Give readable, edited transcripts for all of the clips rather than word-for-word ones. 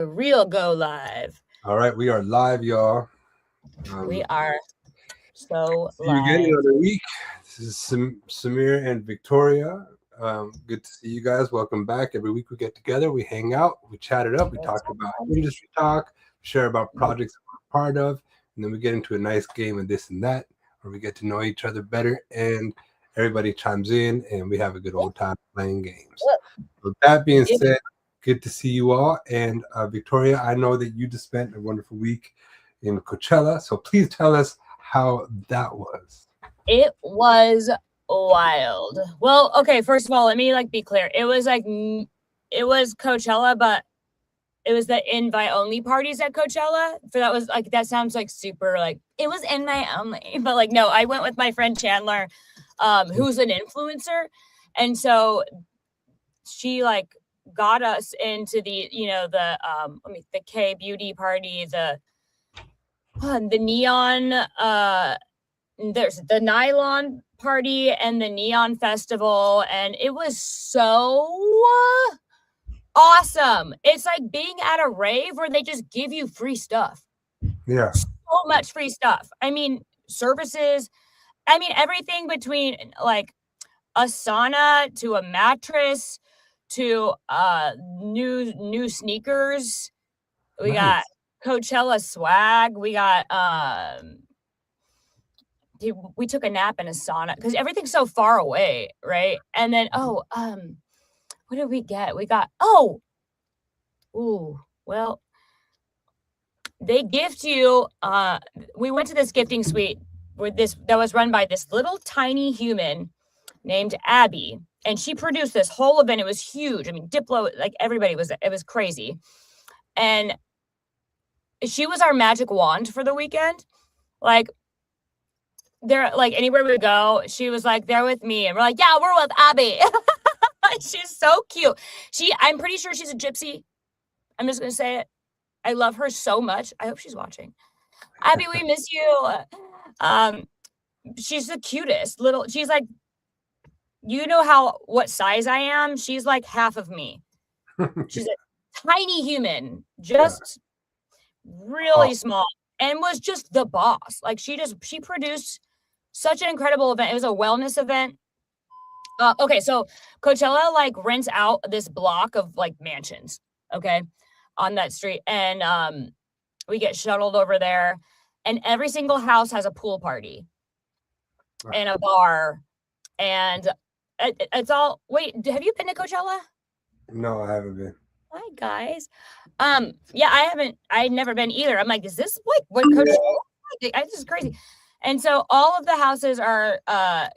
Real go live. All right, we are live, y'all. We are so See you again live. another week. This is Samir and Victoria. Good to see you guys. Welcome back. Every week we get together, we hang out, we chat it up, we talk about industry talk, share about projects we're part of, and then we get into a nice game of this and that, where we get to know each other better, and everybody chimes in, and we have a good old time playing games. With that being said, good to see you all. And Victoria, I know that you just spent a wonderful week in Coachella, so please tell us how that was. It was wild. Well, okay, first of all, let me be clear. It was Coachella, but it was the invite only parties at Coachella. That sounds super it was invite only. But no, I went with my friend Chandler, who's an influencer. And so she got us into the the K beauty party, the neon, there's the nylon party and the neon festival, and it was so awesome. It's like being at a rave where they just give you free stuff. Yeah, so much free stuff. I mean, services. I mean, everything between a sauna to a mattress to new sneakers. We got Coachella swag. We got we took a nap in a sauna because everything's so far away, right? And then what did we get? We got they gift you we went to this gifting suite that was run by this little tiny human named Abby, and she produced this whole event. It was huge. I mean, Diplo, everybody it was crazy. And she was our magic wand for the weekend. There, anywhere we go, she was there with me, and we're yeah, we're with Abby. She's so cute. I'm pretty sure she's a gypsy. I'm just gonna say it. I love her so much. I hope she's watching. Abby, we miss you. She's the cutest little. She's you know what size I am? She's half of me. She's a tiny human, just really small, and was just the boss. She produced such an incredible event. It was a wellness event. Okay, so Coachella rents out this block of mansions, okay, on that street, and we get shuttled over there, and every single house has a pool party and a bar, and it's all. Wait, have you been to Coachella? No, I haven't been. Hi guys. Yeah, I haven't. I'd never been either. I'm is this what Coachella? This is crazy. And so all of the houses are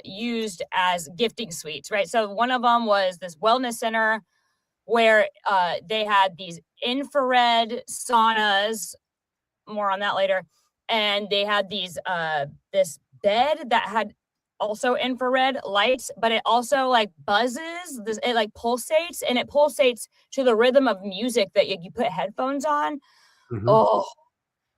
used as gifting suites, right? So one of them was this wellness center where they had these infrared saunas. More on that later. And they had these this bed that had also infrared lights, but it also buzzes. It pulsates, and it pulsates to the rhythm of music that you put headphones on. Mm-hmm. Oh,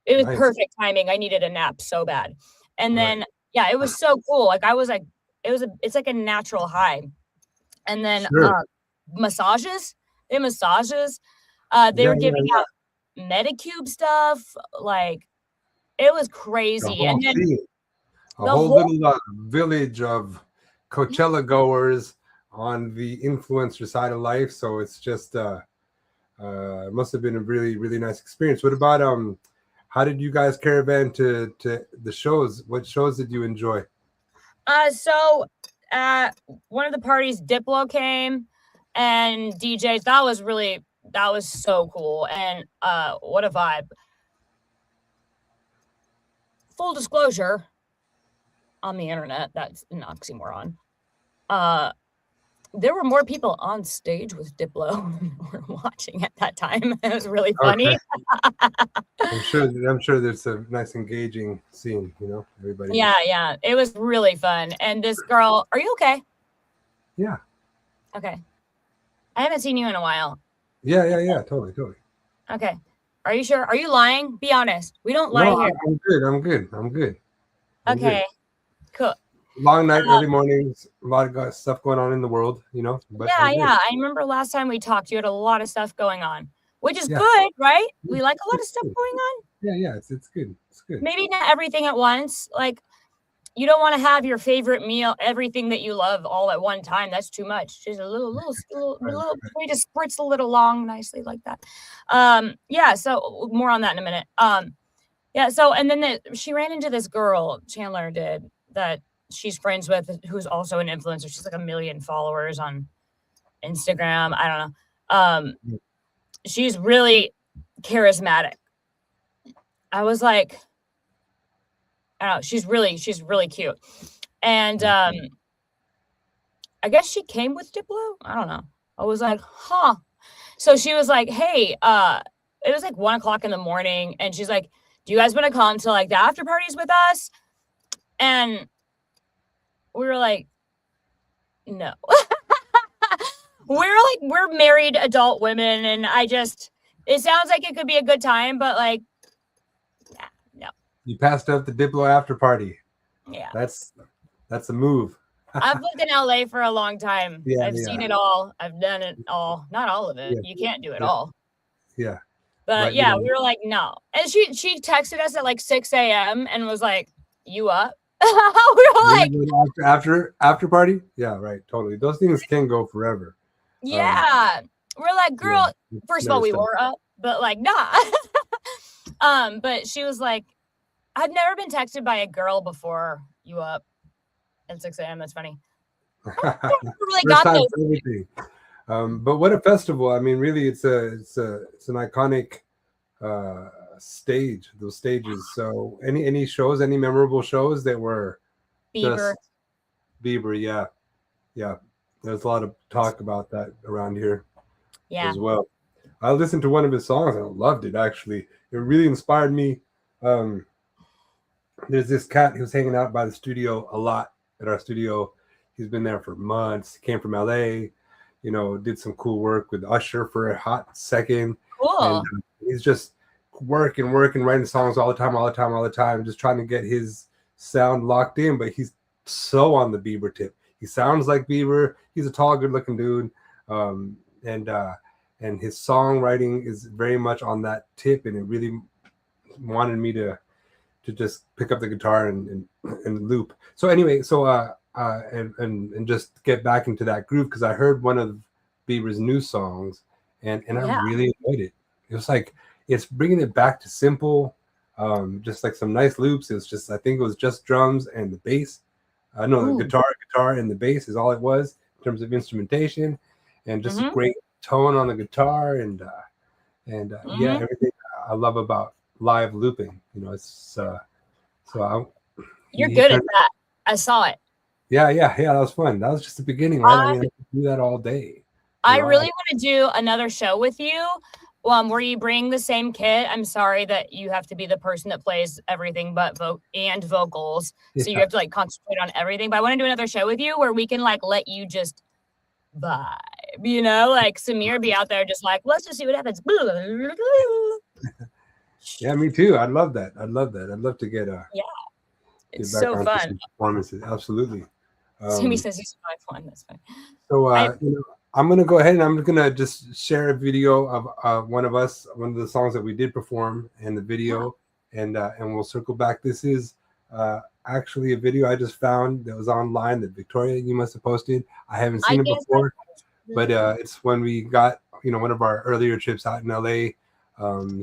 it was perfect timing. I needed a nap so bad. And then yeah, it was so cool. It's a natural high. And then massages. They massages. They were giving out Medicube stuff. It was crazy. And then a whole little village of Coachella goers on the influencer side of life. So it's just it must have been a really, really nice experience. What about how did you guys caravan to the shows? What shows did you enjoy? So one of the parties, Diplo came and DJs. That was so cool. And what a vibe. Full disclosure, on the internet, that's an oxymoron. There were more people on stage with Diplo than were watching at that time. It was really funny. Okay. I'm sure there's a nice engaging scene, everybody. Yeah. It was really fun. And this girl, are you okay? Yeah. Okay. I haven't seen you in a while. Yeah. Totally. Okay. Are you sure? Are you lying? Be honest. We don't lie here. I'm good. Okay. Cool. Long night, early mornings, a lot of stuff going on in the world, But yeah. I remember last time we talked, you had a lot of stuff going on. which is good, right? We like a lot of stuff good. going on. Yeah, it's good. It's good. Maybe not everything at once. Like, you don't want to have your favorite meal, everything that you love all at one time. That's too much. Just a little, we just spritz a little long nicely like that. Yeah. So more on that in a minute. Yeah. So, and then she ran into this girl, Chandler did, that she's friends with, who's also an influencer. She's like 1 million followers on Instagram. I don't know. She's really charismatic. I was like, I don't know, she's really cute. And I guess she came with Diplo. I don't know. I was like, huh. So she was like, hey, it was like 1 o'clock in the morning. And she's like, do you guys want to come to like the after parties with us? And we were like, no. We're married adult women. And it sounds like it could be a good time, but like, no. You passed up the Diplo after party. Yeah. That's a move. I've lived in LA for a long time. Yeah, I've seen it all. I've done it all. Not all of it. Yeah. You can't do it all. Yeah. But we were like, no. And she texted us at like 6 a.m. and was like, you up? We were like, after party? Yeah, right. Totally. Those things can go forever. Yeah. We're like, girl, first of all, we were up, but like, nah. But she was like, I've never been texted by a girl before. You up at 6 a.m. That's funny. I really got those. But what a festival! I mean, really, it's an iconic stage. Those stages. So, any shows, any memorable shows that were Bieber, yeah. There's a lot of talk about that around here, as well. I listened to one of his songs and I loved it. Actually, it really inspired me. There's this cat who's hanging out by the studio a lot at our studio. He's been there for months. He came from LA, did some cool work with Usher for a hot second. Cool. And he's just working, writing songs all the time, just trying to get his sound locked in. But he's so on the Bieber tip. He sounds like Bieber. He's a tall, good-looking dude. And his songwriting is very much on that tip. And it really wanted me to just pick up the guitar and loop. So anyway, and just get back into that groove, because I heard one of Bieber's new songs and I really enjoyed it. It was like, it's bringing it back to simple, just like some nice loops. It was just, I think it was just drums and the bass. The guitar and the bass is all it was in terms of instrumentation, and just a great tone on the guitar and everything I love about live looping. It's you're good at that. I saw it. Yeah, that was fun. That was just the beginning, right? I mean, I could do that all day. I really want to do another show with you, where you bring the same kit. I'm sorry that you have to be the person that plays everything but vocals, so you have to like concentrate on everything. But I want to do another show with you where we can like let you just vibe, like Samir be out there just like, let's just see what happens. Yeah, me too. I'd love that. I'd love to get it's so fun. Performances, absolutely. Sammy says he's fun. That's fine. So I'm gonna go ahead and I'm gonna just share a video of one of the songs that we did perform and the video, and we'll circle back. This is actually a video I just found that was online that Victoria, you must have posted. I haven't seen it before, but it's when we got one of our earlier trips out in LA.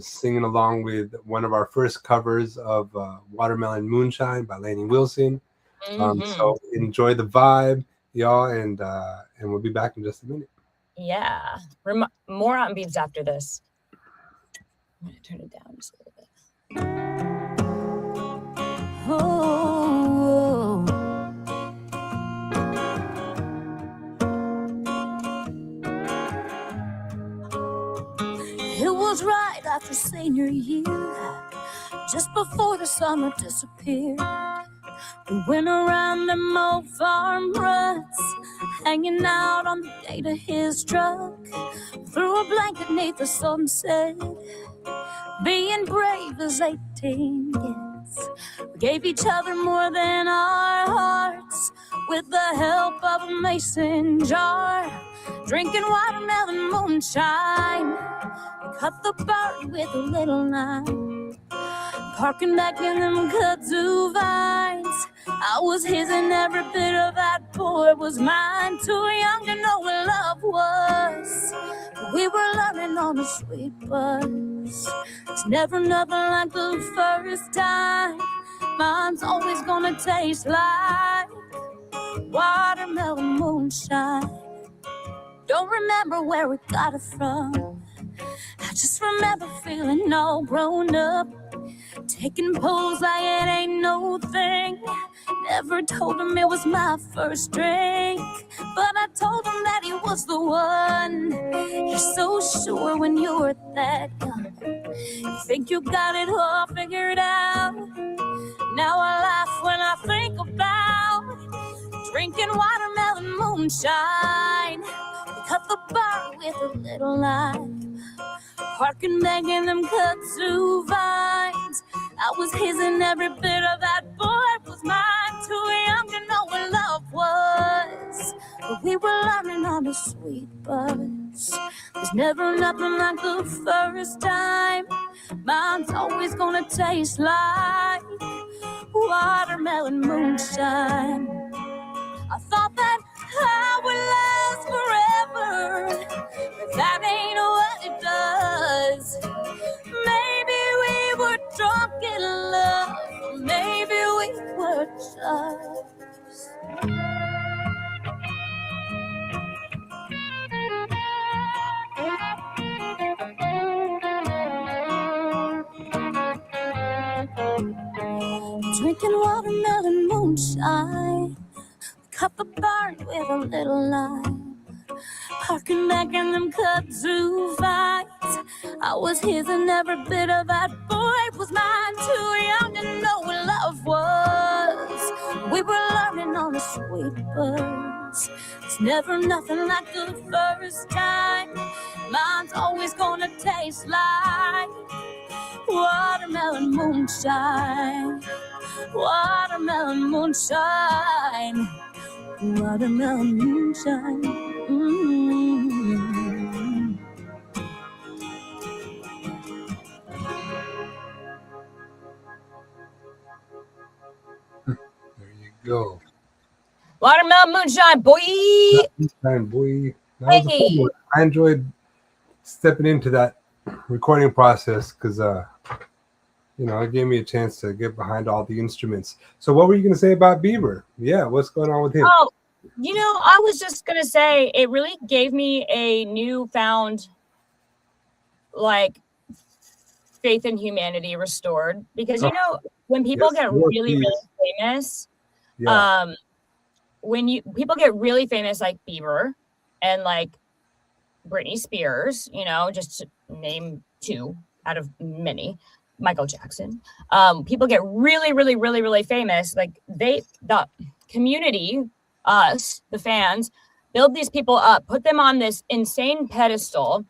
Singing along with one of our first covers of Watermelon Moonshine by Lainey Wilson. So enjoy the vibe, y'all, and we'll be back in just a minute. Yeah. More on beats after this. I'm going to turn it down just a little bit. Oh. It was right after senior year, just before the summer disappeared. We went around them old farm ruts, hanging out on the gate of his truck, threw a blanket neath the sunset, being brave as 18 gets. We gave each other more than our hearts with the help of a mason jar. Drinking watermelon moonshine, we cut the bark with a little knife. Parking back in them kudzu vines, I was his and every bit of that boy was mine. Too young to know what love was, but we were learning on a sweet bus. It's never nothing like the first time. Mine's always gonna taste like watermelon moonshine. Don't remember where we got it from, I just remember feeling all grown up, taking pulls like it ain't no thing. Never told him it was my first drink, but I told him that he was the one. You're so sure when you were that young, you think you got it all figured out. Now I laugh when I think about drinking watermelon moonshine. We cut the bar with a little lime, parking back in them kudzu vines. I was his and every bit of that boy was mine. Too young to know what love was, but we were learning on a sweet bus. There's never nothing like the first time. Mine's always gonna taste like watermelon moonshine. I thought that I would last forever, but that ain't what it does. Maybe we were drunk in love, or maybe we were just drinking watermelon moonshine. Cut the barn with a little lime, parking back in them kudzu vines. I was his and every bit of that boy was mine. Too young to know what love was, we were learning on a sweet bus. It's never nothing like the first time. Mine's always gonna taste like watermelon moonshine. Watermelon moonshine. Watermelon moonshine. Mm-hmm. There you go. Watermelon moonshine, boy. Moonshine, boy. That was a fun one. I enjoyed stepping into that recording process because, it gave me a chance to get behind all the instruments. So what were you going to say about Bieber? Yeah, what's going on with him? Oh, I was just going to say it really gave me a newfound, faith in humanity restored. Because, when people get really, really famous, when people get really famous like Bieber and like Britney Spears, just to name two out of many, Michael Jackson, people get really, really, really, really famous. Like the community, us, the fans, build these people up, put them on this insane pedestal.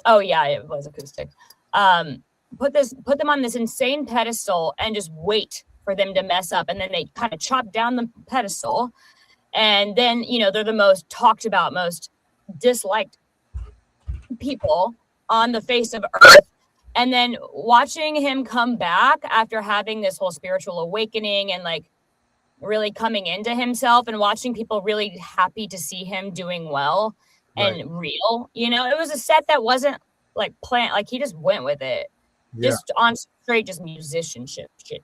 Oh yeah, it was acoustic. Put them on this insane pedestal and just wait for them to mess up. And then they kind of chop down the pedestal. And then, they're the most talked about, most disliked people on the face of earth. And then watching him come back after having this whole spiritual awakening and really coming into himself and watching people really happy to see him doing well and real, it was a set that wasn't planned. He just went with it. Just on straight, just musicianship shit,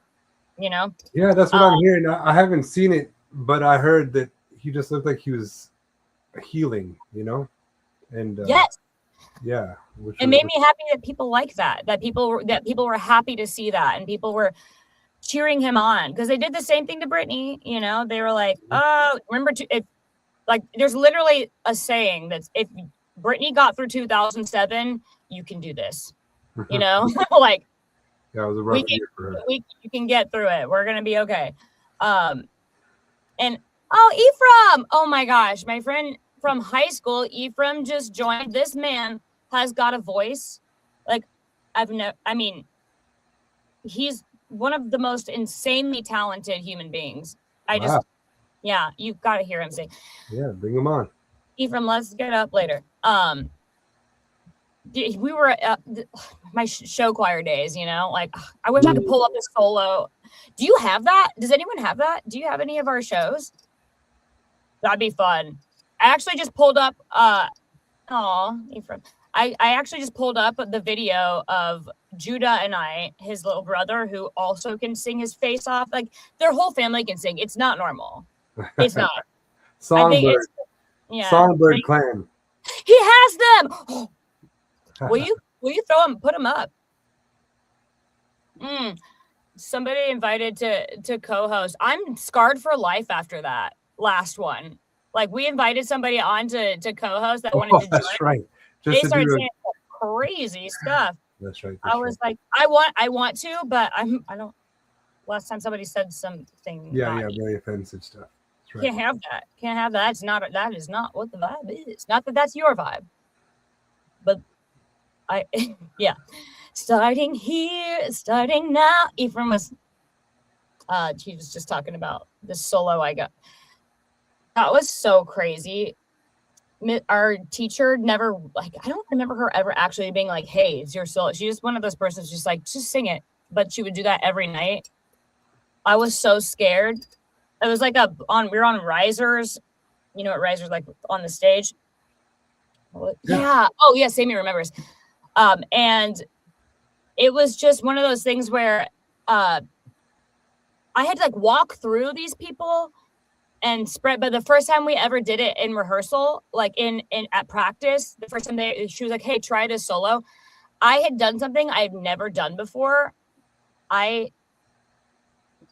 Yeah, that's what I'm hearing. I haven't seen it, but I heard that he just looked like he was healing, and yes. Yeah, it made me happy that people like that people were happy to see that, and people were cheering him on because they did the same thing to Britney. They were like, oh, remember there's literally a saying that's if Britney got through 2007, you can do this. Yeah, it was a rough year for her. You can get through it. We're gonna be okay. And Ephraim, oh my gosh, my friend from high school, Ephraim, just joined. This man has got a voice he's one of the most insanely talented human beings. Wow. Yeah, you've got to hear him sing. Yeah, bring him on. Ephraim, let's get up later. We were at my show choir days, you know, like I wish I could pull up a solo. Do you have that? Does anyone have that? Do you have any of our shows? That'd be fun. I actually just pulled up, Ephraim. I actually just pulled up the video of Judah and I, his little brother, who also can sing his face off. Like their whole family can sing. It's not normal. It's not. Songbird. Songbird clan. He has them. Will you throw him? Put him up. Somebody invited to co-host. I'm scarred for life after that last one. Like we invited somebody on to co-host that wanted to join. That's right. They started saying crazy stuff. That's right. I was like, I want to, but I don't. Last time somebody said something. Yeah, very offensive stuff. That's right. Can't have that. Can't have that. That is not what the vibe is. Not that that's your vibe, but yeah. Starting here, starting now. Ephraim was. She was just talking about the solo I got. That was so crazy. Our teacher never, like, I don't remember her ever actually being like, hey, it's your solo. She's just one of those persons just like, just sing it. But she would do that every night. I was so scared. It was like we were on risers. You know what risers like on the stage? Yeah. Oh, yeah. Samir remembers. And it was just one of those things where I had to like walk through these people and spread. But the first time we ever did it in rehearsal, like in at practice, the first time she was like, hey, try this solo. I had done something I had never done before. I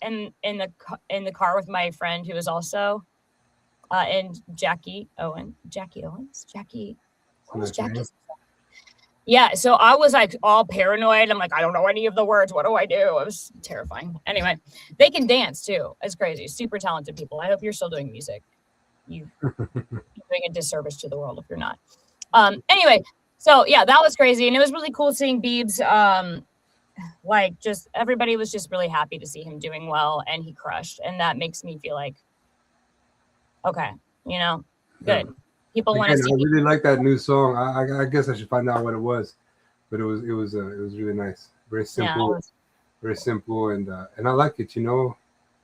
am in the car with my friend who was also and Jackie Owens. What was Jackie's? Yeah, so I was like all paranoid. I'm like, I don't know any of the words. What do I do? It was terrifying. Anyway, they can dance too. It's crazy. Super talented people. I hope you're still doing music. You're doing a disservice to the world if you're not. Anyway, so yeah, that was crazy. And it was really cool seeing Biebs. Like just everybody was just really happy to see him doing well and he crushed. And that makes me feel like, okay, you know, good. People want to see. I really like that new song. I guess I should find out what it was, but it was really nice. Very simple, very simple, and I like it. You know,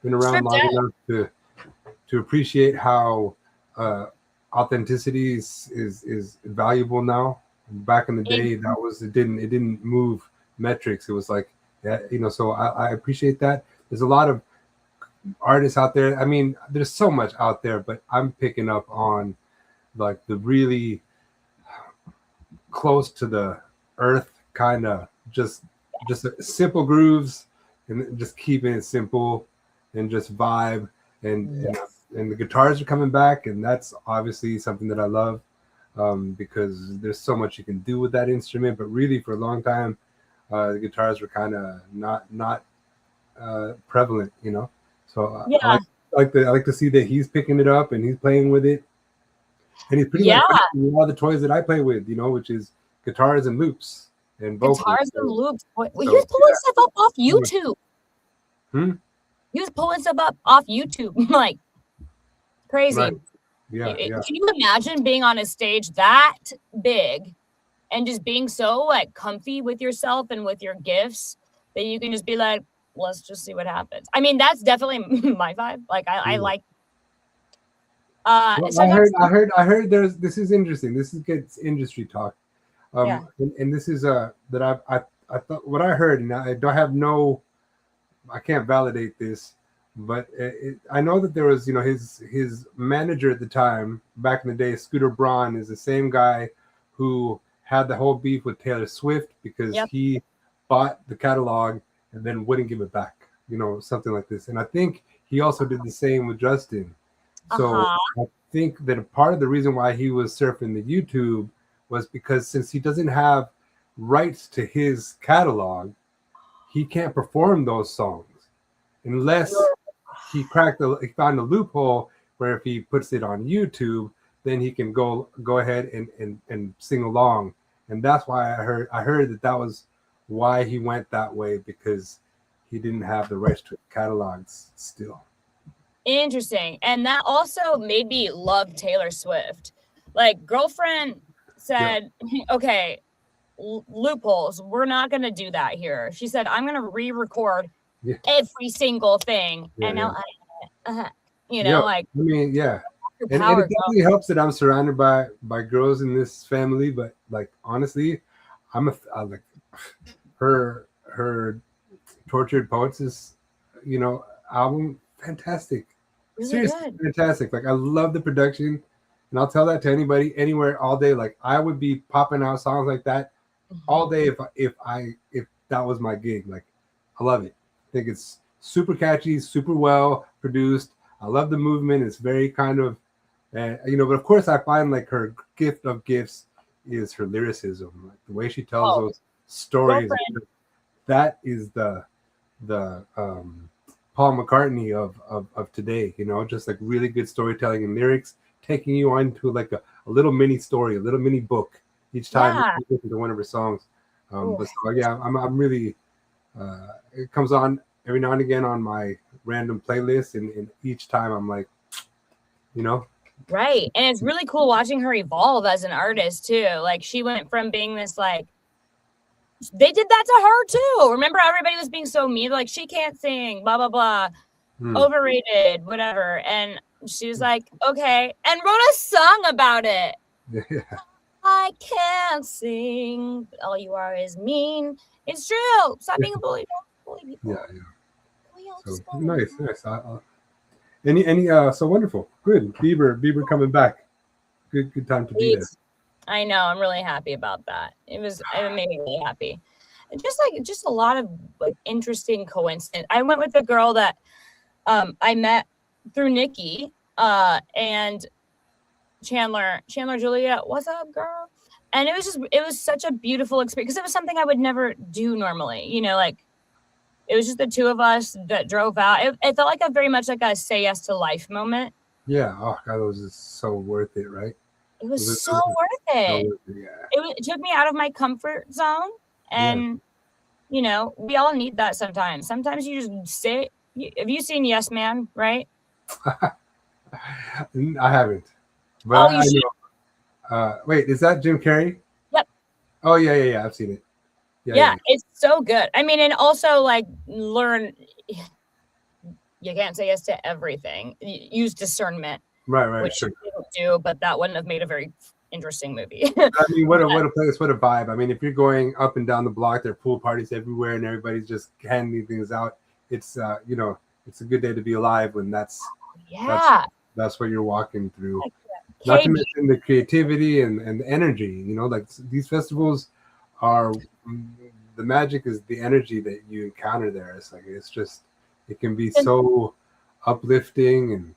been around long enough to appreciate how authenticity is valuable now. Back in the day, it didn't move metrics. It was like that, you know. So I appreciate that. There's a lot of artists out there. I mean, there's so much out there, but I'm picking up on like the really close to the earth kind of just simple grooves and just keeping it simple and just vibe and the guitars are coming back, and that's obviously something that I love because there's so much you can do with that instrument. But really, for a long time, the guitars were kind of not prevalent, you know. So I like to see that he's picking it up and he's playing with it. And he's pretty much all the toys that I play with, you know, which is guitars and loops and vocals. Guitars and loops. He was pulling stuff up off YouTube. He was pulling stuff up off YouTube, like crazy. Right. Yeah. Can you imagine being on a stage that big and just being so like comfy with yourself and with your gifts that you can just be like, let's just see what happens. I mean, that's definitely my vibe. Like I like. Well, I heard this is interesting. This gets industry talk. And this is that I thought what I heard, and I can't validate this, but I know that there was, you know, his manager at the time back in the day, Scooter Braun, is the same guy who had the whole beef with Taylor Swift because he bought the catalog and then wouldn't give it back, you know, something like this. And I think he also did the same with Justin. So I think that a part of the reason why he was surfing the YouTube was because since he doesn't have rights to his catalog, he can't perform those songs unless he found a loophole where if he puts it on YouTube, then he can go ahead and sing along. And that's why I heard that was why he went that way, because he didn't have the rights to catalogs still. Interesting. And that also made me love Taylor Swift. Like, girlfriend said, okay, loopholes. We're not going to do that here. She said, I'm going to re-record every single thing. And now you know, like, I mean, and it power definitely helps that I'm surrounded by girls in this family. But like, honestly, I like her Tortured Poets is, you know, album, fantastic. really Seriously good. fantastic. Like, I love the production, and I'll tell that to anybody anywhere all day. Like, I would be popping out songs like that all day if that was my gig. Like, I love it. I think it's super catchy, super well produced. I love the movement. It's very kind of, you know, but of course I find like her gift of gifts is her lyricism, like the way she tells those stories. That is the Paul McCartney of today, you know, just like really good storytelling and lyrics, taking you onto like a little mini story, a little mini book each time you listen to one of her songs. But so, yeah, I'm really, it comes on every now and again on my random playlist, and each time I'm like, you know. Right. And it's really cool watching her evolve as an artist too. Like, she went from being this, like, they did that to her too. Remember, everybody was being so mean, like, she can't sing, blah, blah, blah, overrated, whatever. And she was like, okay, and wrote a song about it. I can't sing, but all you are is mean. It's true. Stop being a bully. Don't bully people. So nice. Any so wonderful. Good. Bieber coming back. Good time to be there. I know. I'm really happy about that. It made me really happy. And just a lot of like interesting coincidence. I went with a girl that I met through Nikki and Chandler Julia. What's up, girl? And it was such a beautiful experience because it was something I would never do normally. You know, like, it was just the two of us that drove out. It felt like a very much like a say yes to life moment. Yeah. Oh God, it was just so worth it, right? It was so worth it. It took me out of my comfort zone. And, you know, we all need that sometimes. Sometimes you just sit. Have you seen Yes Man, right? I haven't. But I know. Wait, is that Jim Carrey? Yep. Oh, yeah. I've seen it. Yeah, it's so good. I mean, and also, like, learn. You can't say yes to everything. Use discernment. Right. Which you didn't do, but that wouldn't have made a very interesting movie. I mean, what a place, what a vibe. I mean, if you're going up and down the block, there are pool parties everywhere, and everybody's just handing things out. It's you know, it's a good day to be alive when that's what you're walking through. Not to mention the creativity and the energy. You know, like, these festivals are, the magic is the energy that you encounter there. It's like, it can be so uplifting and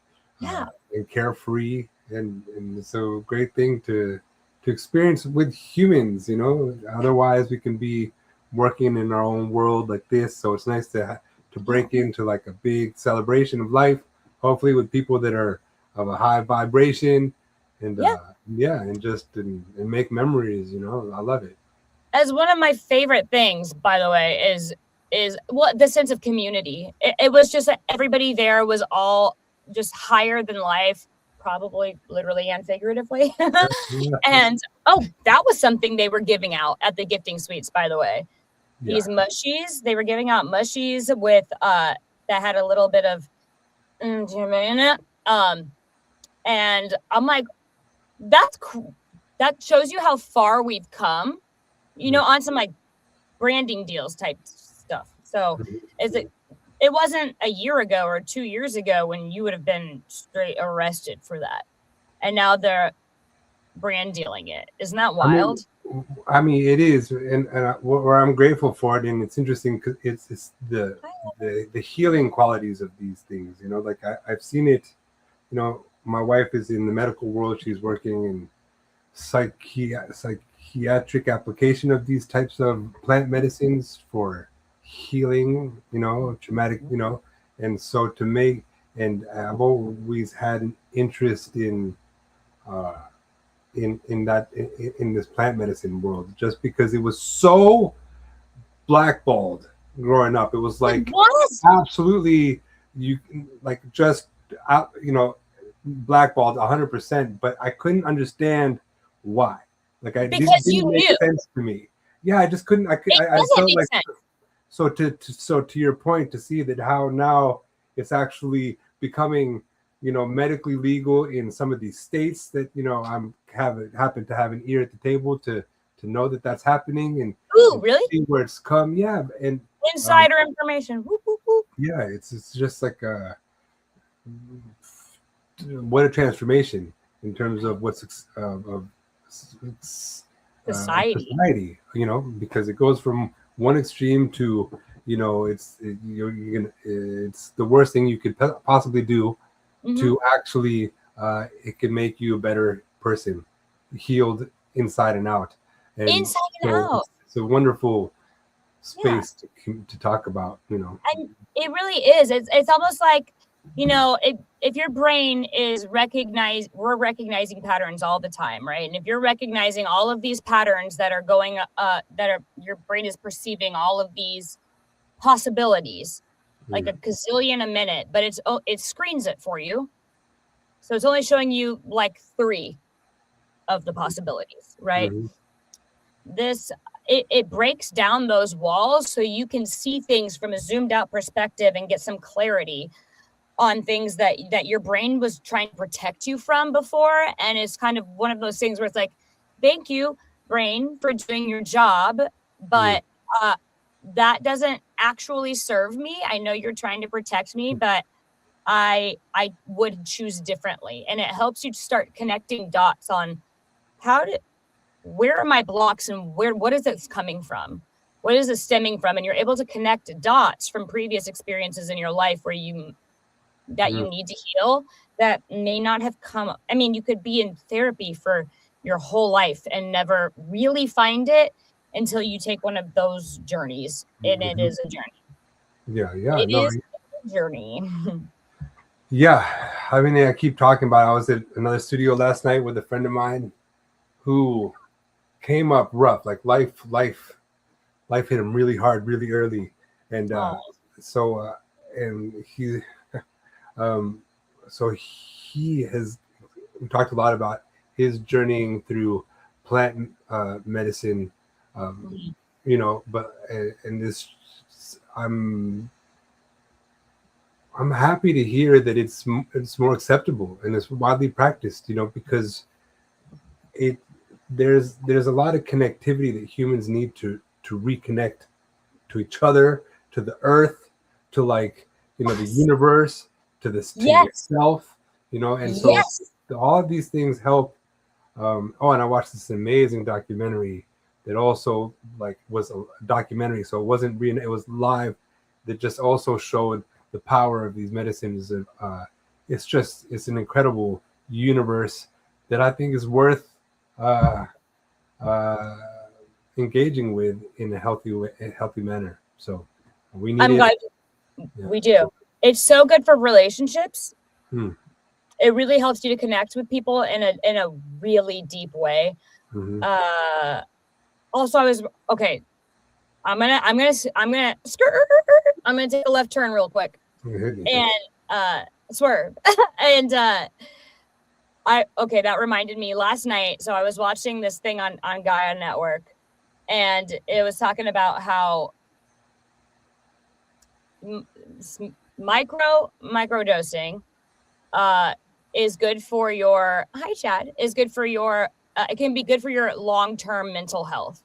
carefree, and it's a great thing to experience with humans, you know. Otherwise we can be working in our own world like this, so it's nice to break into like a big celebration of life, hopefully with people that are of a high vibration, and and make memories, you know. I love it. As one of my favorite things, by the way, is the sense of community. It was just that everybody there was all just higher than life, probably literally and figuratively. And that was something they were giving out at the gifting suites, by the way. These mushies, they were giving out mushies with that had a little bit of in it. And I'm like, that shows you how far we've come, you know, on some like branding deals type stuff. So it wasn't a year ago or 2 years ago when you would have been straight arrested for that. And now they're brand dealing it. Isn't that wild? I mean, it is. And where I'm grateful for it. And it's interesting because it's the healing qualities of these things, you know. Like, I've seen it, you know. My wife is in the medical world. She's working in psychiatric application of these types of plant medicines for healing, you know, traumatic, you know. And so I've always had an interest in this plant medicine world, just because it was so blackballed growing up. It was like What? absolutely you like just out, blackballed 100%. But I couldn't understand why. Like it Because you didn't make knew. sense to me. Yeah, I just couldn't. It I doesn't felt make like sense. so to your point, to see that how now it's actually becoming medically legal in some of these states that happen to have an ear at the table to know that that's happening Ooh, and really? see where it's come. Yeah, and Insider information. Whoop, whoop, whoop. yeah, it's just like what a transformation in terms of what's of Society. society. Because it goes from one extreme to it's the worst thing you could possibly do to actually it can make you a better person, healed inside and out. And Inside and so out. it's a wonderful space to talk about. And it really is. It's almost like, if your brain is we're recognizing patterns all the time, right? And if you're recognizing all of these patterns that are going, your brain is perceiving all of these possibilities, like a gazillion a minute, but it screens it for you. So it's only showing you like 3 of the possibilities, right? It breaks down those walls so you can see things from a zoomed out perspective and get some clarity on things that your brain was trying to protect you from before. And it's kind of one of those things where it's like, thank you, brain, for doing your job, but that doesn't actually serve me. I know you're trying to protect me, but I would choose differently. And it helps you to start connecting dots on where are my blocks and what is it coming from? What is it stemming from? And you're able to connect dots from previous experiences in your life where you need to heal that may not have come. I mean, you could be in therapy for your whole life and never really find it until you take one of those journeys. And it is a journey. It is a journey. Yeah, I mean, I keep talking about it. I was at another studio last night with a friend of mine who came up rough, like life hit him really hard, really early, and and he, so he has talked a lot about his journeying through plant medicine, but and this, I'm happy to hear that it's more acceptable and it's widely practiced, because there's a lot of connectivity that humans need to reconnect to each other, to the earth, to the universe, to yourself, and so all of these things help. And I watched this amazing documentary that also was a documentary, so it wasn't real, it was live, that just also showed the power of these medicines. And it's an incredible universe that I think is worth engaging with in a healthy manner. So we need I'm glad we do. It's so good for relationships. It really helps you to connect with people in a really deep way. Also, I'm gonna take a left turn real quick and swerve. And that reminded me last night. So I was watching this thing on Gaia Network, and it was talking about how microdosing is good for your it can be good for your long-term mental health.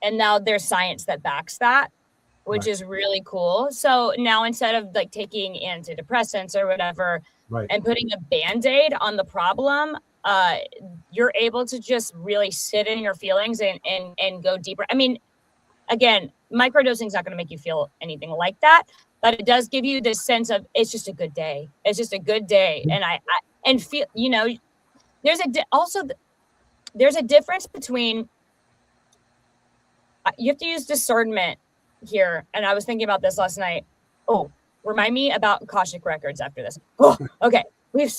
And now there's science that backs that, which is really cool. So now instead of taking antidepressants or whatever and putting a Band-Aid on the problem, you're able to just really sit in your feelings and go deeper. I mean, again, microdosing is not going to make you feel anything like that, but it does give you this sense of it's just a good day. It's just a good day. And and feel, there's a difference between, you have to use discernment here. And I was thinking about this last night. Oh, remind me about Akashic Records after this. Oh, okay. We've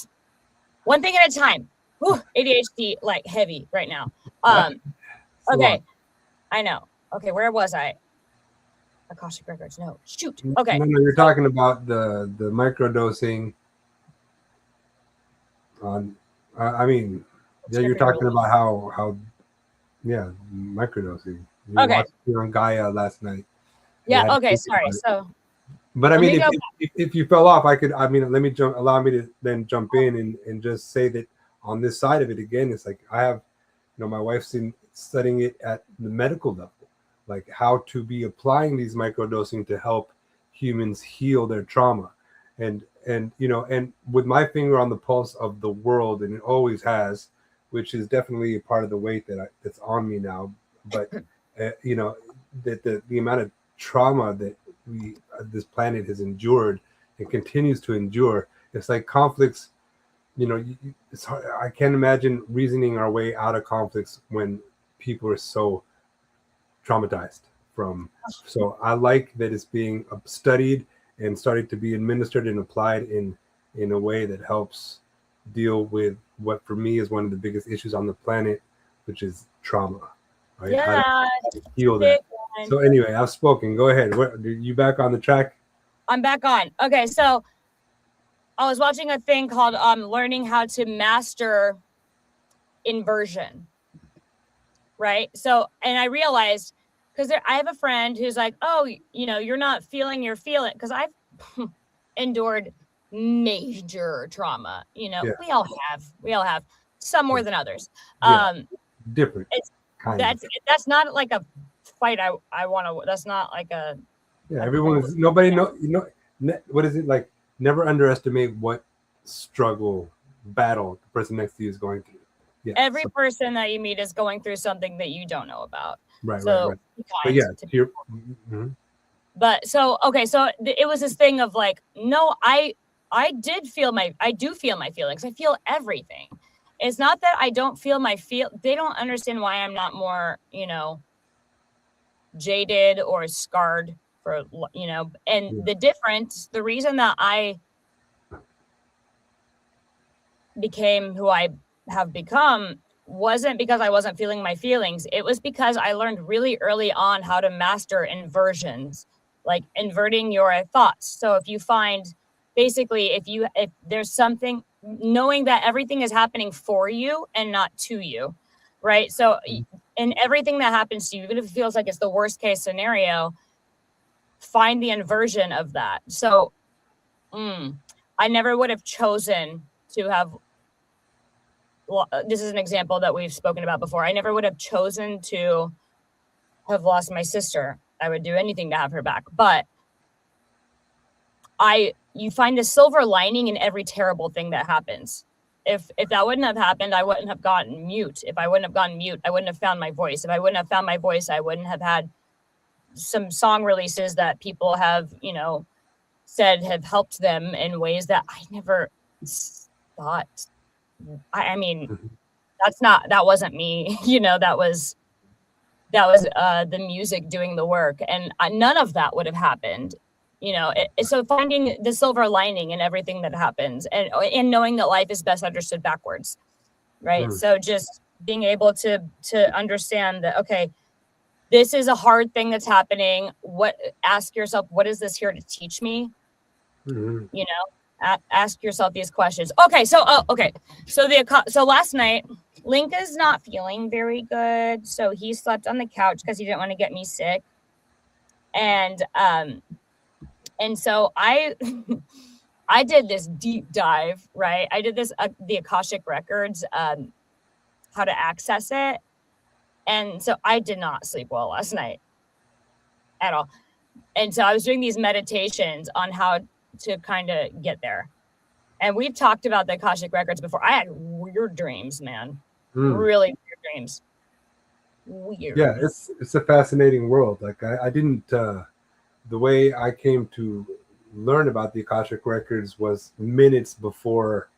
one thing at a time. Ooh, ADHD heavy right now. Okay. I know. Okay, where was I? Akashic records. No, shoot. Okay. No, you're talking about the microdosing on. I mean, yeah, you're talking about how yeah, microdosing. You Okay. watched it on Gaia last night. Yeah. Okay. Sorry. So. But I Let mean, me go if you fell off, I mean, let me jump. Allow me to then jump in and just say that on this side of it again, it's like I have, my wife's studying it at the medical level, like how to be applying these microdosing to help humans heal their trauma, and and with my finger on the pulse of the world, and it always has, which is definitely a part of the weight that's on me now. But that the amount of trauma that this planet has endured and continues to endure. It's like conflicts. It's hard. I can't imagine reasoning our way out of conflicts when people are so traumatized from. So I like that it's being studied and starting to be administered and applied in a way that helps deal with what for me is one of the biggest issues on the planet, which is trauma. Right? Yeah. How to heal that. So anyway, I've spoken. Go ahead. What, you back on the track? I'm back on. Okay, so I was watching a thing called learning how to master inversion. Right? So, and I realized, because I have a friend who's like, oh, you're not feeling your feeling, because I've endured major trauma. Yeah. We all have some more than others. Yeah. Different. That's not like a fight I want to. That's not like a. Yeah, nobody what is it like? Never underestimate what struggle, battle the person next to you is going through. Yeah, every person that you meet is going through something that you don't know about. Right, so right. But yeah, But so okay, so it was this thing of like, no, I do feel my feelings. I feel everything. It's not that I don't feel they don't understand why I'm not more, jaded or scarred for, and the reason that I became who I have become wasn't because I wasn't feeling my feelings. It was because I learned really early on how to master inversions, like inverting your thoughts. So if you find, basically, if there's something, knowing that everything is happening for you and not to you, right? So in everything that happens to you, even if it feels like it's the worst case scenario, find the inversion of that. So I never would have chosen to have, this is an example that we've spoken about before. I never would have chosen to have lost my sister. I would do anything to have her back. But you find the silver lining in every terrible thing that happens. If that wouldn't have happened, I wouldn't have gotten mute. If I wouldn't have gotten mute, I wouldn't have found my voice. If I wouldn't have found my voice, I wouldn't have had some song releases that people have, said have helped them in ways that I never thought. I mean, that wasn't me, that was the music doing the work, and none of that would have happened, so finding the silver lining in everything that happens, and knowing that life is best understood backwards, right? So just being able to understand that, okay, this is a hard thing that's happening. Ask yourself, what is this here to teach me? Ask yourself these questions. Okay, so last night, Link is not feeling very good, so he slept on the couch because he didn't want to get me sick, and so I did this deep dive, right? I did this the Akashic records, how to access it, and so I did not sleep well last night at all, and so I was doing these meditations on how to kind of get there. And we've talked about the Akashic records before. I had weird dreams, man. Really weird dreams. Weird. Yeah, it's a fascinating world. Like I didn't the way I came to learn about the Akashic records was minutes before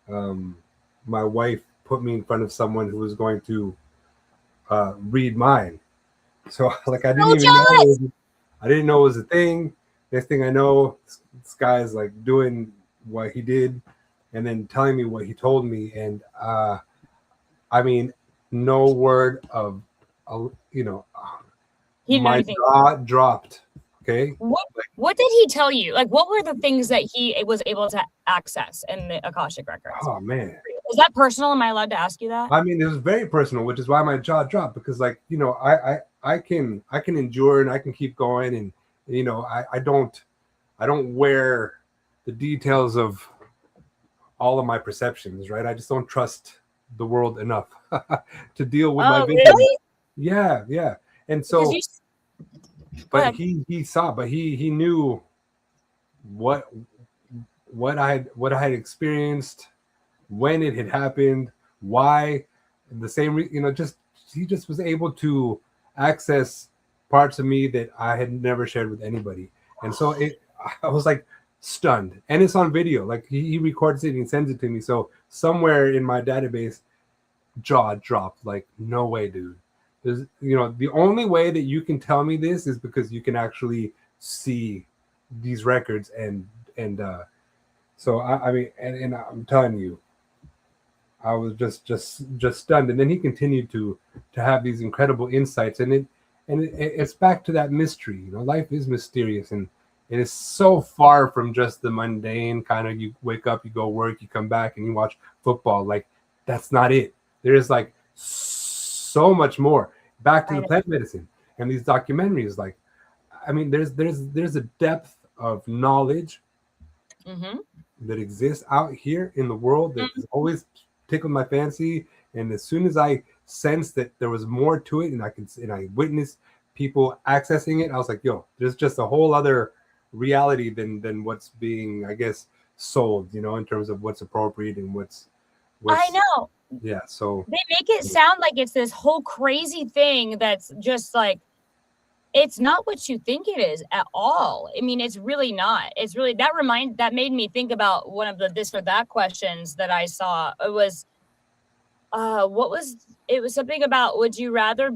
my wife put me in front of someone who was going to read mine. So like I didn't know it was a thing. Next thing I know, this guy is like doing what he did and then telling me what he told me, and I mean, no word of my jaw dropped. Okay. What did he tell you? Like, what were the things that he was able to access in the Akashic records? Oh man. Is that personal? Am I allowed to ask you that? I mean, it was very personal, which is why my jaw dropped, because like, you know, I can endure and I can keep going, and you know, I don't wear the details of all of my perceptions, right? I just don't trust the world enough to deal with my vision. Really? Yeah. And so but ahead. he knew what I had experienced, when it had happened, why, the same you know, just he just was able to access parts of me that I had never shared with anybody. And so I was like stunned, and it's on video. Like he records it and he sends it to me. So somewhere in my database, jaw dropped. Like, no way, dude. There's, you know, the only way that you can tell me this is because you can actually see these records, and so I mean, and I'm telling you, I was just stunned. And then he continued to have these incredible insights, and it's back to that mystery. You know, life is mysterious, and it is so far from just the mundane kind of, you wake up, you go work, you come back, and you watch football. Like, that's not it. There's like so much more. Back to the plant medicine and these documentaries. Like, I mean, there's a depth of knowledge that exists out here in the world that has always tickled my fancy. And as soon as I sensed that there was more to it, and I witnessed people accessing it, I was like, yo, there's just a whole other reality than what's being, I guess, sold, you know, in terms of what's appropriate and what's I know. Yeah, so they make it sound like it's this whole crazy thing that's just like, it's not what you think it is at all. I mean, it's really not. It's really, that made me think about one of the this or that questions that I saw. It was it was something about, would you rather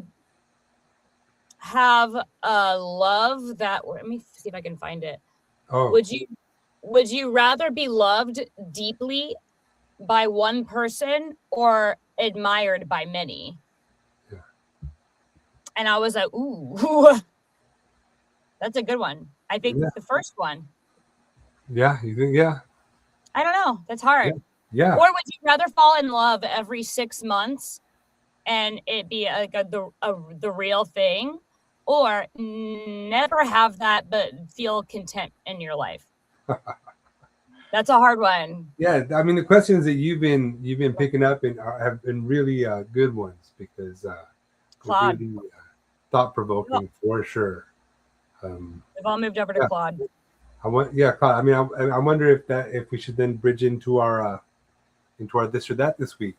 have a love that, let me see if I can find it. Would you rather be loved deeply by one person or admired by many? Yeah. And I was like, ooh, that's a good one. I think the first one. Yeah, you think? Yeah. I don't know. That's hard. Yeah. Or would you rather fall in love every 6 months and it be like the real thing, or never have that but feel content in your life? That's a hard one. Yeah, I mean, the questions that you've been picking up have been really good ones, because Claude, really thought-provoking for sure. We've all moved over to Claude. Claude. I mean, I wonder if we should then bridge into our this or that this week.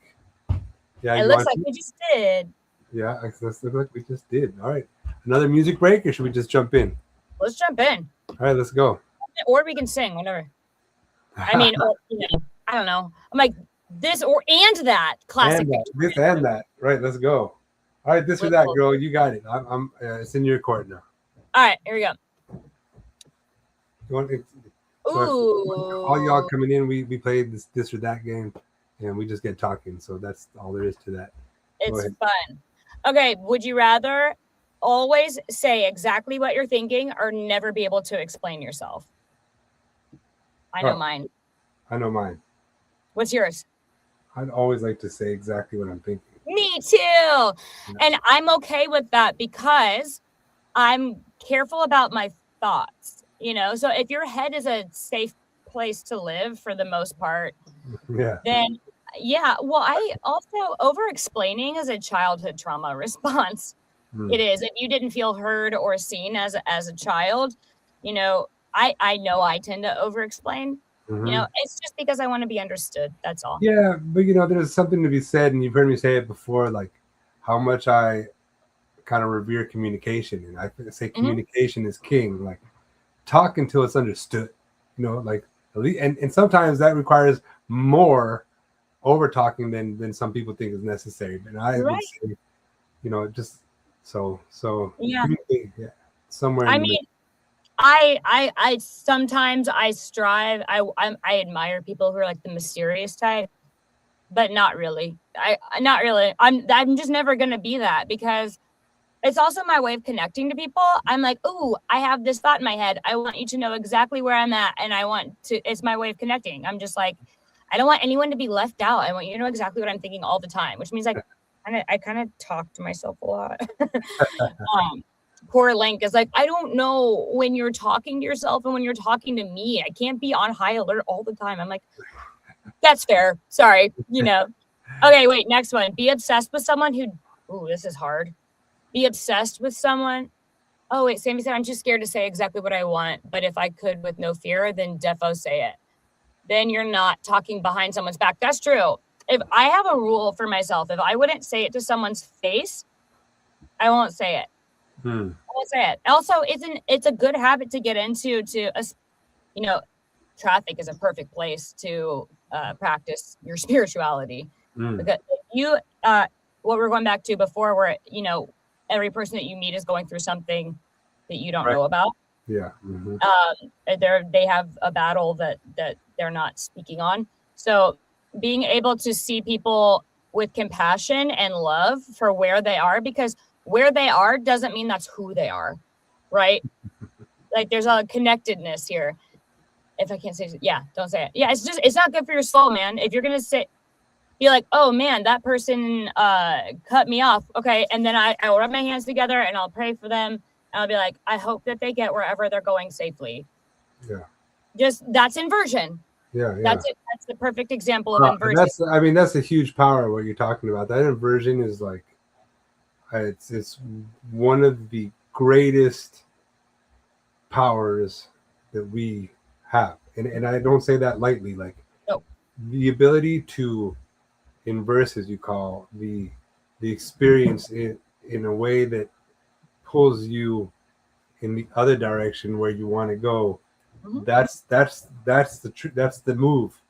Yeah, it looks like we just did. Yeah, it looks like we just did. All right, another music break, or should we just jump in? Let's jump in. All right, let's go. Or we can sing, whatever. I mean, you know, I don't know. I'm like, this and that classic. This and that. Right, let's go. All right, this or that, girl. You got it. I'm it's in your court now. All right, here we go. You want all y'all coming in, we played this or that game, and we just get talking. So that's all there is to that. It's fun. Okay, would you rather always say exactly what you're thinking or never be able to explain yourself? I know mine. I know mine. What's yours? I'd always like to say exactly what I'm thinking. Me too. Yeah. And I'm okay with that because I'm careful about my thoughts, you know? So if your head is a safe place to live for the most part, then well, I also over-explaining is a childhood trauma response. It is. If you didn't feel heard or seen as a child, you know, I know I tend to over-explain. You know, it's just because I want to be understood. That's all. Yeah, but you know, there's something to be said, and you've heard me say it before, like how much I kind of revere communication, and I say communication is king. Like, talk until it's understood. You know, like and sometimes that requires more over talking than some people think is necessary. And I would say, you know, just so somewhere. I mean, I sometimes I strive. I admire people who are like the mysterious type, but not really. Not really. I'm just never gonna be that, because it's also my way of connecting to people. I'm like, oh, I have this thought in my head. I want you to know exactly where I'm at. And it's my way of connecting. I'm just like, I don't want anyone to be left out. I want you to know exactly what I'm thinking all the time, which means I kind of talk to myself a lot. Poor Link is like, I don't know when you're talking to yourself and when you're talking to me. I can't be on high alert all the time. I'm like, that's fair. Sorry. Okay, wait, next one. Be obsessed with someone who, this is hard. Be obsessed with someone. Oh, wait, Sammy said, I'm too scared to say exactly what I want, but if I could with no fear, then defo say it. Then you're not talking behind someone's back. That's true. If I have a rule for myself, if I wouldn't say it to someone's face, I won't say it. I won't say it. Also, it's a good habit to get into traffic is a perfect place to practice your spirituality. Because what we're going back to before, where, every person that you meet is going through something that you don't know about. Yeah. They have a battle that they're not speaking on. So being able to see people with compassion and love for where they are, because where they are doesn't mean that's who they are, right? Like there's a connectedness here. If I can't say, don't say it. Yeah, it's not good for your soul, man. If you're gonna be like, oh man, that person cut me off. Okay, and then I'll rub my hands together and I'll pray for them. And I'll be like, I hope that they get wherever they're going safely. Yeah. That's inversion. Yeah. That's it. That's the perfect example of inversion. That's a huge power what you're talking about. That inversion is like, it's one of the greatest powers that we have, and I don't say that lightly. Like, the ability to inverse, as you call the experience in a way that pulls you in the other direction where you want to go. That's the move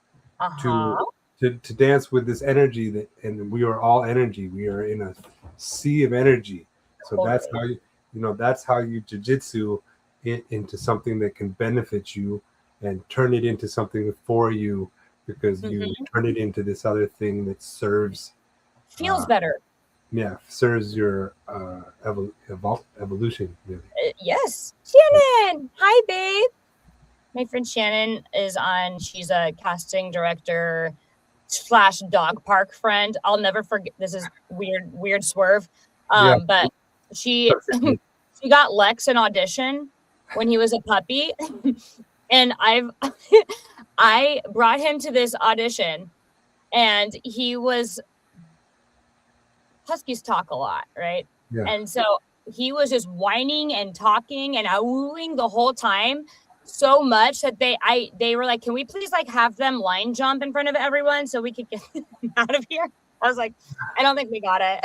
to dance with this energy and we are all energy. We are in a sea of energy. So that's how you jiu-jitsu it into something that can benefit you and turn it into something for you, because you turn it into this other thing that feels better. Yeah, serves your evolution. Really. Yes. Shannon, hi babe. My friend Shannon is on. She's a casting director / dog park friend. I'll never forget. This is weird swerve. But she got Lex an audition when he was a puppy. And I brought him to this audition, and Huskies talk a lot, right? Yeah. And so he was just whining and talking and oohing the whole time, so much that they were like, can we please have them line jump in front of everyone so we could get them out of here? I was like, I don't think we got it.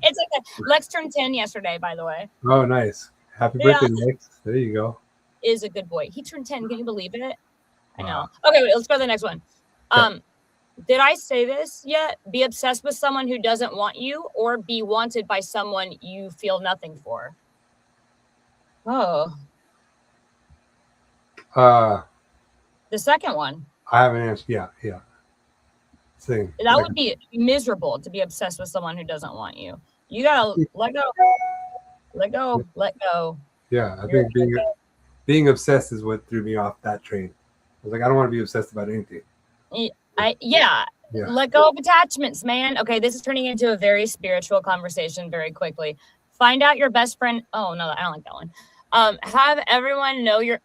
It's okay. Lex turned 10 yesterday, by the way. Oh, nice. Happy birthday, Lex. There you go. Is a good boy. He turned 10. Can you believe it? I know. Okay, wait, let's go to the next one. Did I say this yet? Be obsessed with someone who doesn't want you, or be wanted by someone you feel nothing for. Oh. The second one. I have an answer. Yeah. Same. That would be miserable, to be obsessed with someone who doesn't want you. You gotta let go. Yeah, I think being obsessed is what threw me off that train. I was like, I don't want to be obsessed about anything. Let go of attachments, man. Okay, this is turning into a very spiritual conversation very quickly. Find out your best friend. Oh no, I don't like that one. Have everyone know your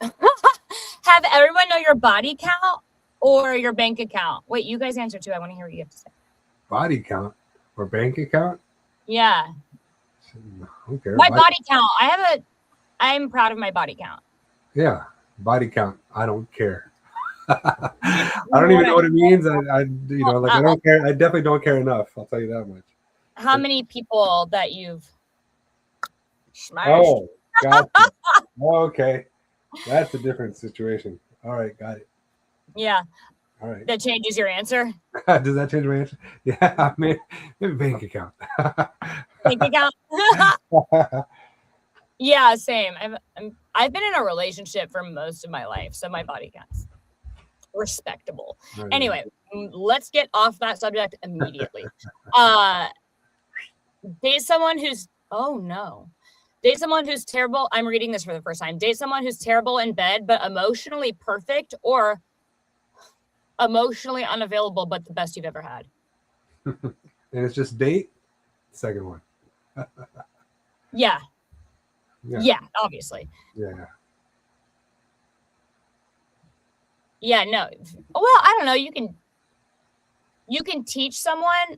body count or your bank account. Wait, you guys answer too. I want to hear what you have to say. Body count or bank account? Yeah. Okay. My body count. I'm proud of my body count. Yeah, body count. I don't care. I don't even know what it means. I don't care. I definitely don't care enough. I'll tell you that much. How many people that you've smashed? Oh, gotcha. Okay. That's a different situation. All right, got it. Yeah. All right. That changes your answer. Does that change my answer? Yeah, maybe bank account. Bank account. Yeah, same. I've been in a relationship for most of my life, so my body count's respectable. Anyway, let's get off that subject immediately. Date someone who's, oh no. Date someone who's terrible. I'm reading this for the first time. Date someone who's terrible in bed, but emotionally perfect, or emotionally unavailable, but the best you've ever had. And it's just date. Second one. Yeah. Yeah. Yeah, obviously. Yeah. Yeah, no. Well, I don't know. You can teach someone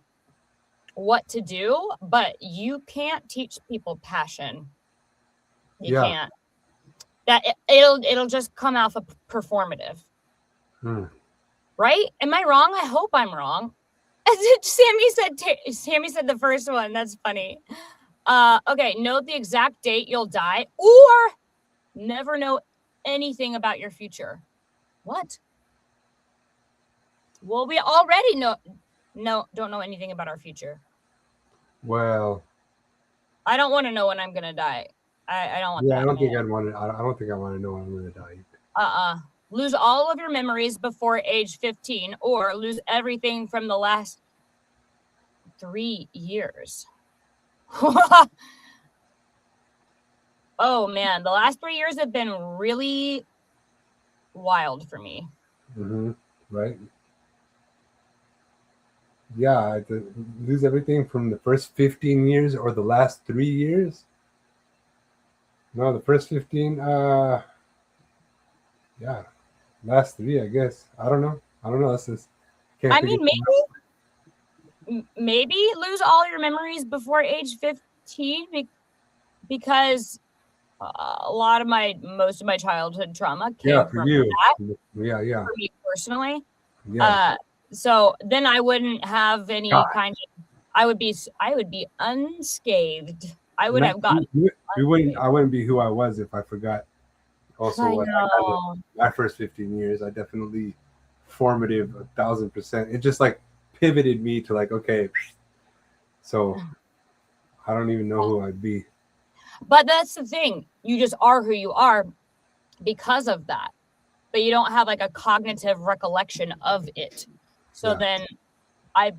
what to do, but you can't teach people passion. You Yeah. can't. It'll just come off of performative. Right? Am I wrong? I hope I'm wrong. Sammy said the first one. That's funny. Okay, know the exact date you'll die, or never know anything about your future. What? Well, we already don't know anything about our future. Well, I don't want to know when I'm gonna die. I don't want that. I don't think I'd want to. I don't think I want to know when I'm going to die. Lose all of your memories before age 15, or lose everything from the last 3 years. Oh man, the last 3 years have been really wild for me. Right. Yeah, I lose everything from the first 15 years or the last 3 years. No, the first 15. Yeah, last 3, I guess. I don't know. That's just. I mean, maybe lose all your memories before age 15 because most of my childhood trauma came from that. Yeah. For me personally. Yeah. So then I wouldn't have any kind of. I would be unscathed. I would have gotten. I wouldn't be who I was if I forgot. Also, what I had my first 15 years, I definitely formative 1,000%. It just like pivoted me to like, okay, so I don't even know who I'd be. But that's the thing. You just are who you are because of that. But you don't have like a cognitive recollection of it. So then I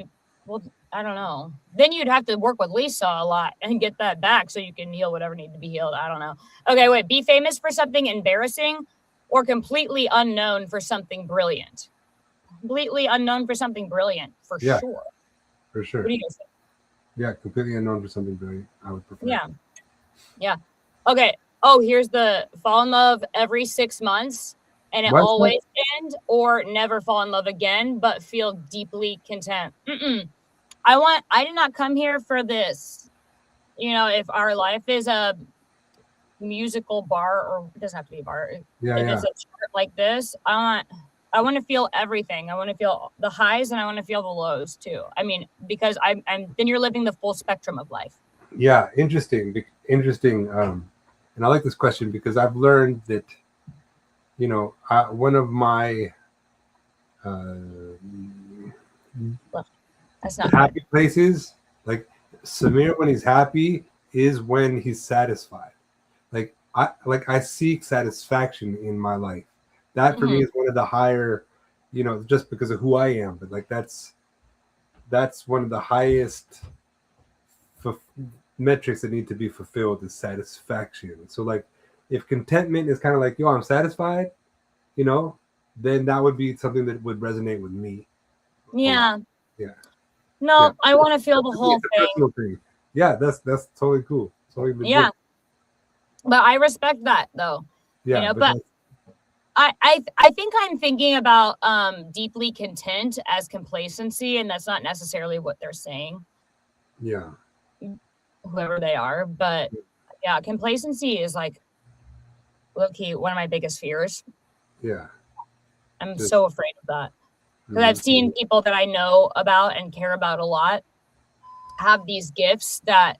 don't know. Then you'd have to work with Lisa a lot and get that back so you can heal whatever needs to be healed. I don't know. Okay, wait. Be famous for something embarrassing or completely unknown for something brilliant? Completely unknown for something brilliant, for sure. For sure. What do you guys think? Yeah, completely unknown for something brilliant. I would prefer. Yeah. Okay. Oh, here's the fall in love every 6 months and it always end, or never fall in love again, but feel deeply content. I did not come here for this. You know, if our life is a musical bar, or it doesn't have to be a bar. If it's a chart like this, I want to feel everything. I want to feel the highs and I want to feel the lows too. I mean, because then you're living the full spectrum of life. Yeah, interesting. And I like this question because I've learned that, you know, one of my happy places, like Samir, when he's happy, is when he's satisfied. I seek satisfaction in my life. That for me is one of the higher, you know, just because of who I am. But like that's one of the highest metrics that need to be fulfilled is satisfaction. So like if contentment is kind of like, yo, I'm satisfied, you know, then that would be something that would resonate with me. Yeah. No, I want to feel the whole thing. Yeah, that's totally cool. Totally legit. Yeah. But I respect that though. Yeah. You know, but I think I'm thinking about deeply content as complacency, and that's not necessarily what they're saying. Yeah. Whoever they are, but yeah, complacency is like low-key one of my biggest fears. Yeah. I'm so afraid of that. Because I've seen people that I know about and care about a lot have these gifts that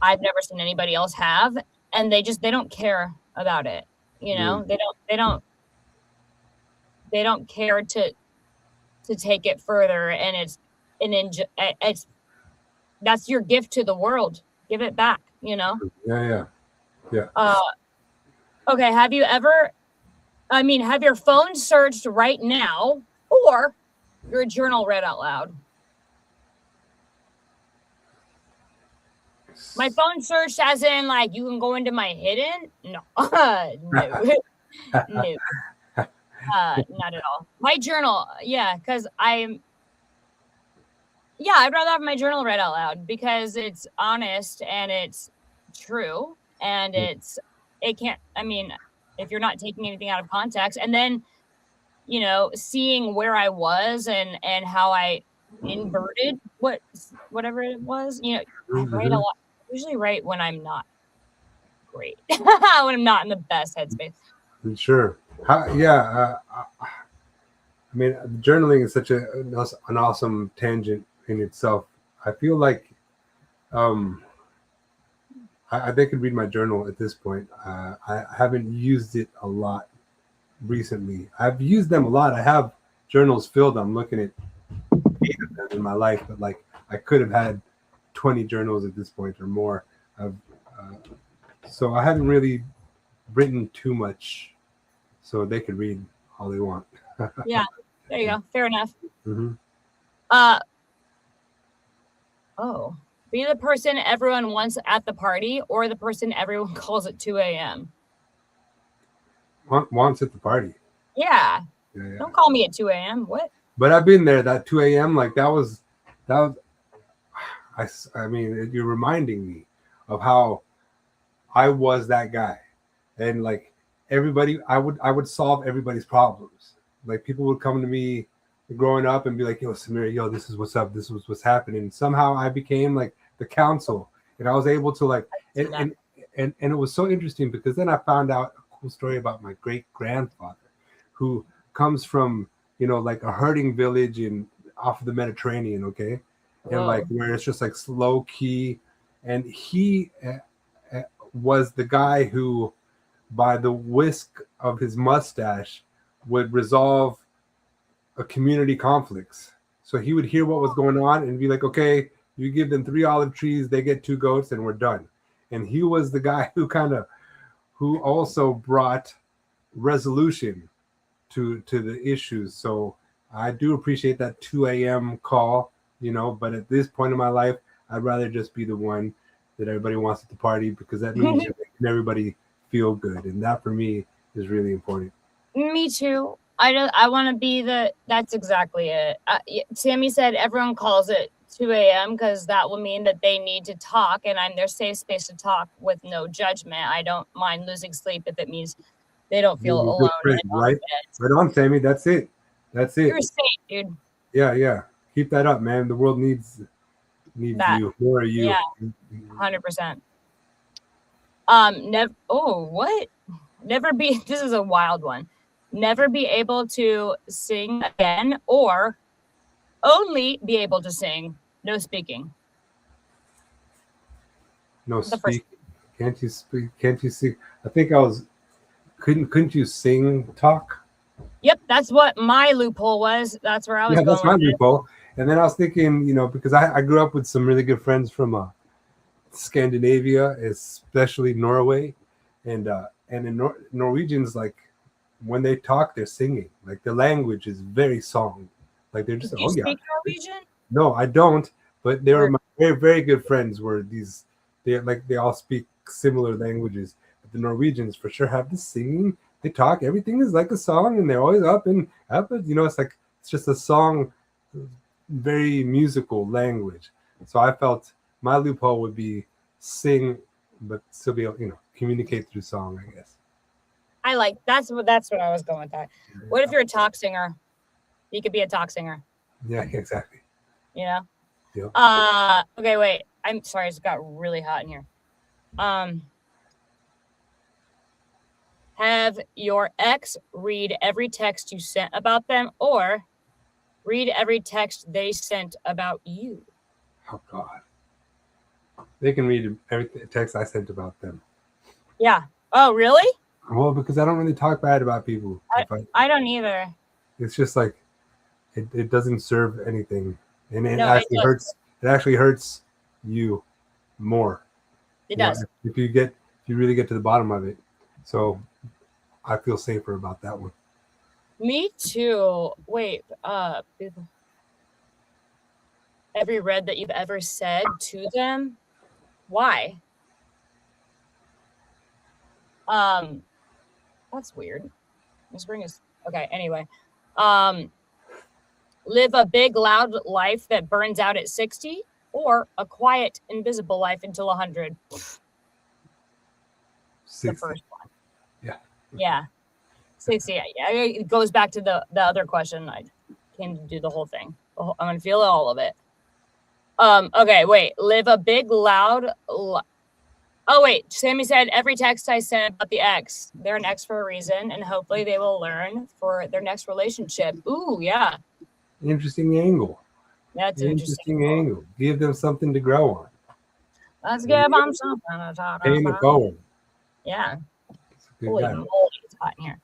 I've never seen anybody else have, and they don't care about it. You know, they don't care to take it further, and it's that's your gift to the world. Give it back, you know? Yeah. Okay, have your phone searched right now or your journal read out loud? My phone search as in like you can go into my hidden? No. No. No. Not at all. My journal, yeah, because I'd rather have my journal read out loud because it's honest and it's true and it can't, I mean, if you're not taking anything out of context and then, seeing where I was and how I inverted whatever it was, I write a lot. I usually write when I'm not great, when I'm not in the best headspace. Sure. I mean, journaling is such an awesome tangent in itself. I feel like they could read my journal at this point. I haven't used it a lot recently. I've used them a lot. I have journals filled. I'm looking at 8 of them in my life, but like I could have had 20 journals at this point or more. So I haven't really written too much, so they could read all they want. Yeah, there you go. Fair enough. Mm-hmm. Be the person everyone wants at the party or the person everyone calls at 2 a.m. Wants at the party. Yeah. Don't call me at 2 a.m. What? But I've been there, that 2 a.m. Like that was, I mean, you're reminding me of how I was that guy. And like everybody, I would solve everybody's problems. Like people would come to me growing up and be like, yo, Samir, yo, this is what's up. This was what's happening. And somehow I became like the counsel and I was able to like, and it was so interesting because then I found out a cool story about my great grandfather who comes from, like a herding village off of the Mediterranean. Okay. And like where it's just like low key. And he was the guy who, by the whisk of his mustache, would resolve a community conflicts. So he would hear what was going on and be like, okay, you give them 3 olive trees, they get 2 goats, and we're done. And he was the guy who also brought resolution to the issues. So I do appreciate that 2 a.m. call, but at this point in my life, I'd rather just be the one that everybody wants at the party because that means you're making everybody feel good. And that for me is really important. Me too. I want to be that's exactly it. Sammy said everyone calls it 2 a.m. because that will mean that they need to talk and I'm their safe space to talk with no judgment. I don't mind losing sleep if it means they don't feel alone. Right on, Sammy. That's it. You're safe, dude. Yeah. Keep that up, man. The world needs that. You. More of you. Yeah, 100%. Never be. This is a wild one. Never be able to sing again, or only be able to sing. No speaking. No speaking. Can't you speak? Can't you see? I think I was. Couldn't you sing? Talk. Yep, that's what my loophole was. That's where I was going. That's my loophole. And then I was thinking, because I grew up with some really good friends from Scandinavia, especially Norway, and in Norwegians, like when they talk, they're singing. Like the language is very song. Like they're just. Do you speak Norwegian? No, I don't. But they were my very, very good friends. They all speak similar languages. But the Norwegians for sure have the singing. They talk. Everything is like a song, and they're always up. It's just a song. Very musical language. So I felt my loophole would be sing, but still be able, communicate through song, I guess. I like that's what I was going with that. Yeah. What if you're a talk singer? You could be a talk singer. Yeah, exactly. Yeah. Okay, wait. I'm sorry, it's got really hot in here. Have your ex read every text you sent about them, or read every text they sent about you. Oh, God. They can read every text I sent about them. Yeah. Oh, really? Well, because I don't really talk bad about people. I don't either. It's just like, it doesn't serve anything. And it actually hurts you more. It does. If you really get to the bottom of it. So I feel safer about that one. Me too. Wait, every read that you've ever said to them? Why? That's weird. This ring is okay. Anyway, live a big, loud life that burns out at 60, or a quiet, invisible life until 100. 60. The first one. Yeah. Yeah. 60. Yeah. It goes back to the other question. I came to do the whole thing. I'm going to feel all of it. Okay, wait. Live a big, loud. Oh, wait. Sammy said every text I send about the ex, they're an ex for a reason, and hopefully they will learn for their next relationship. Ooh, yeah. Interesting angle. That's Interesting angle. Give them something to grow on. Let's give them something to talk Paying it about. forward. Yeah. Good Holy guy. moly, it's hot in here.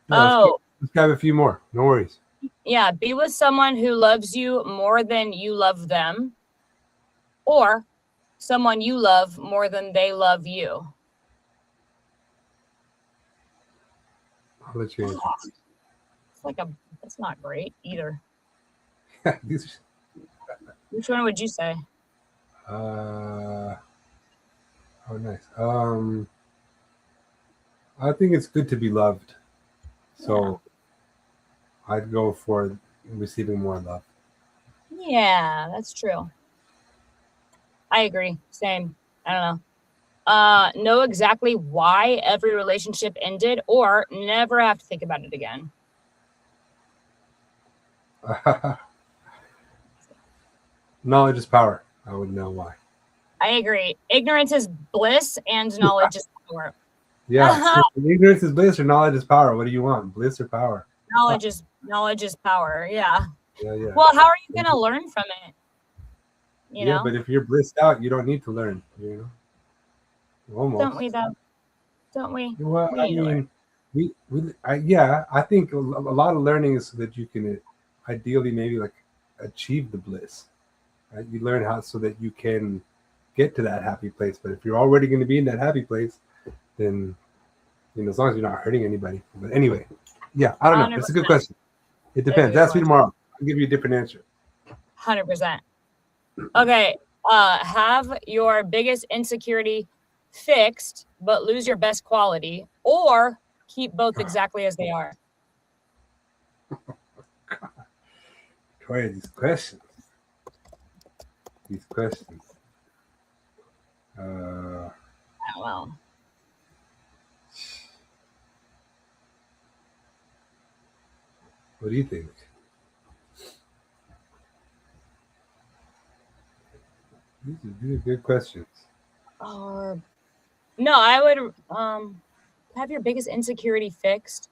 No, let's grab a few more. No worries. Yeah. Be with someone who loves you more than you love them, or someone you love more than they love you. I'll let you answer. It's that's not great either. These- Which one would you say? oh, nice. I think it's good to be loved. So I'd go for receiving more love. Yeah, that's true. I agree. Same. I don't know. Know exactly why every relationship ended, or never have to think about it again. Knowledge is power. I would know why. I agree. Ignorance is bliss and knowledge is power. Yeah. Ignorance is bliss or knowledge is power. What do you want? Bliss or power? Knowledge is power. Yeah. Yeah. Well, how are you going to learn from it? You know? But if you're blissed out, you don't need to learn. You know, almost. Don't we though? Don't we? Well, I mean, I think a lot of learning is so that you can ideally maybe like achieve the bliss. Right? You learn how so that you can get to that happy place. But if you're already going to be in that happy place, then as long as you're not hurting anybody. But anyway, yeah, I don't know. 100%. That's a good question. It depends. Ask me tomorrow. I'll give you a different answer. 100%. Okay. Have your biggest insecurity fixed, but lose your best quality, or keep both exactly as they are. Victoria, these questions. Well, what do you think? These are good questions. No, I would have your biggest insecurity fixed,